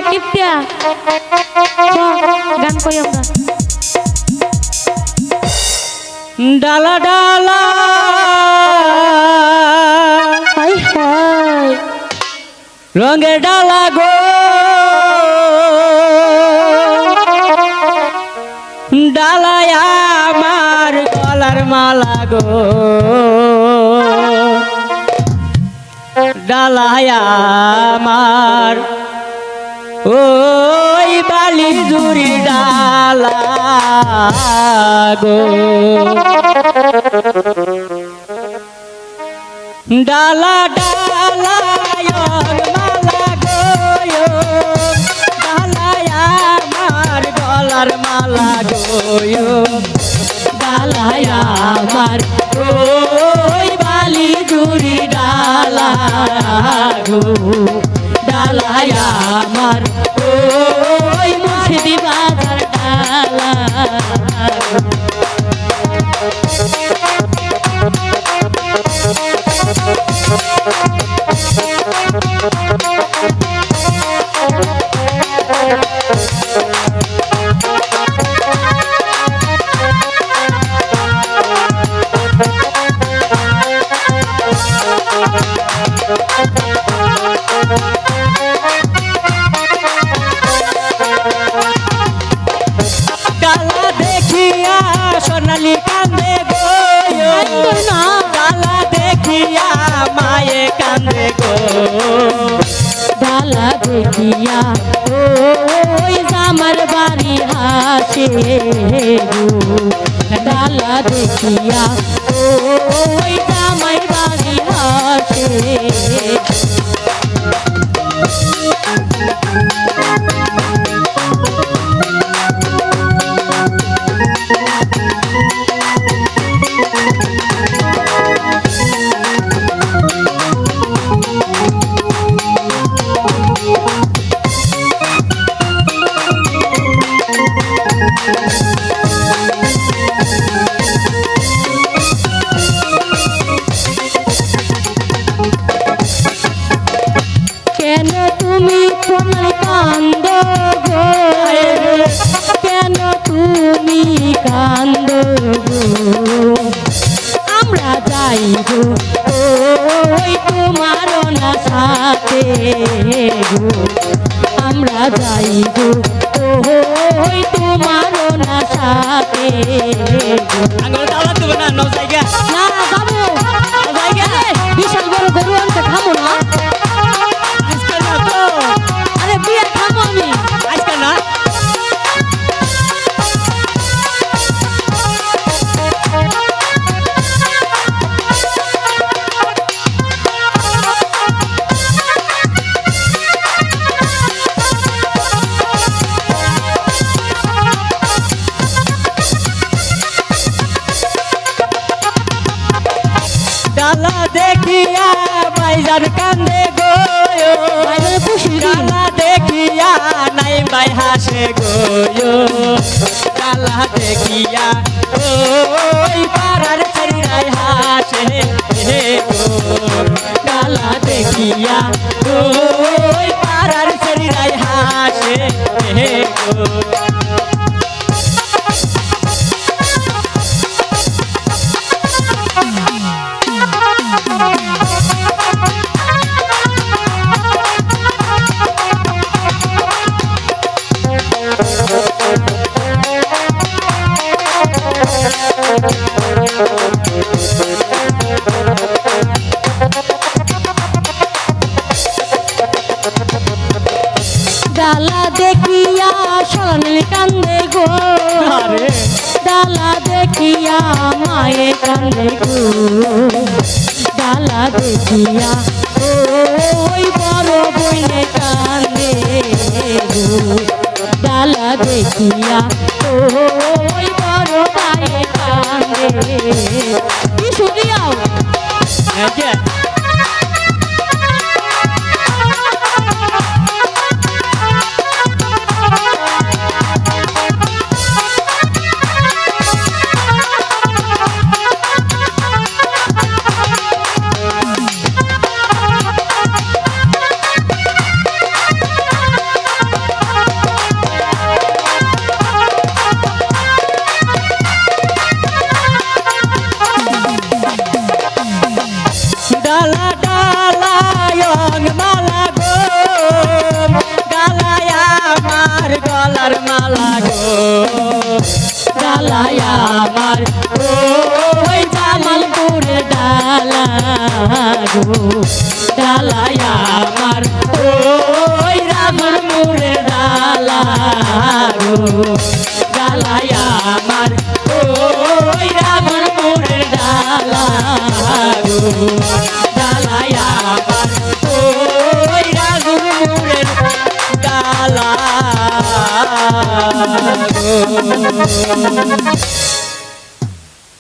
কিপটিয়া গান কই আমরা ডালা ডালা হাই হাই রঙের ডালা গো ডালায় আমার গলার মালা গো ডালায় আমার ওই বালি জুড়ি ডালা গো ডালা ডালা মালা গো ডালায় আমার গলার মালা গো ডালায় আমার ওই বালি জুড়ি ডালা গো ডালায় আমার ওই মুর্শিদি বাজার ডালা ডালা দেখিয়া সোনালি কান্দে গো ডালা দেখিয়া মায়ে কান্দে গো ডালা দেখিয়া ওই জামার বাড়ি হাসে গো ডালা দেখিয়া ওই জামার বাড়ি হাসে কেন তুমি তোমার কান্দ গো কেন তুমি কান্দ গো আমরা যাইব ওই তোমার না সাথে গো আমরা যাইব ওই তোমার না সাথে গো আঙ্গুল ডালা দেবো না নৌ জায়গা না যাবো জায়গা বিশাল বড় গরু আনতে খাবো না আজকে না তো আরে বিয়ে খাবো আমি আজকে না ডালা দেখিয়া বাইজার কান্দে গো বাইরে খুশি ডালা দেখিয়া নাই বাই হাসে গো ডালা দেখিয়া ওই পাড়ার ছেড়াই হাসে গো ডালা দেখিয়া ওই পাড়ার ছেড়াই হাসে গো ডালা দেখিয়া সোনালি কান্দে গো আরে ডালা দেখিয়া মায়ে কান্দে গো ডালা দেখিয়া ওই বড় বইনে কান্দে গো ডালা দেখিয়া ওই বড় ভাইয়ে কান্দে কি শুনিয়াও হ্যাঁ গলার মালা গো ডালাই আমার ওই জামালপুরের ডালা গো ডালাই আমার ওই রামপুরের ডালা গো ডালাই আমার ওই রামপুরের ডালা গো ডালাই আমার ওই রামপুরের ডালা গো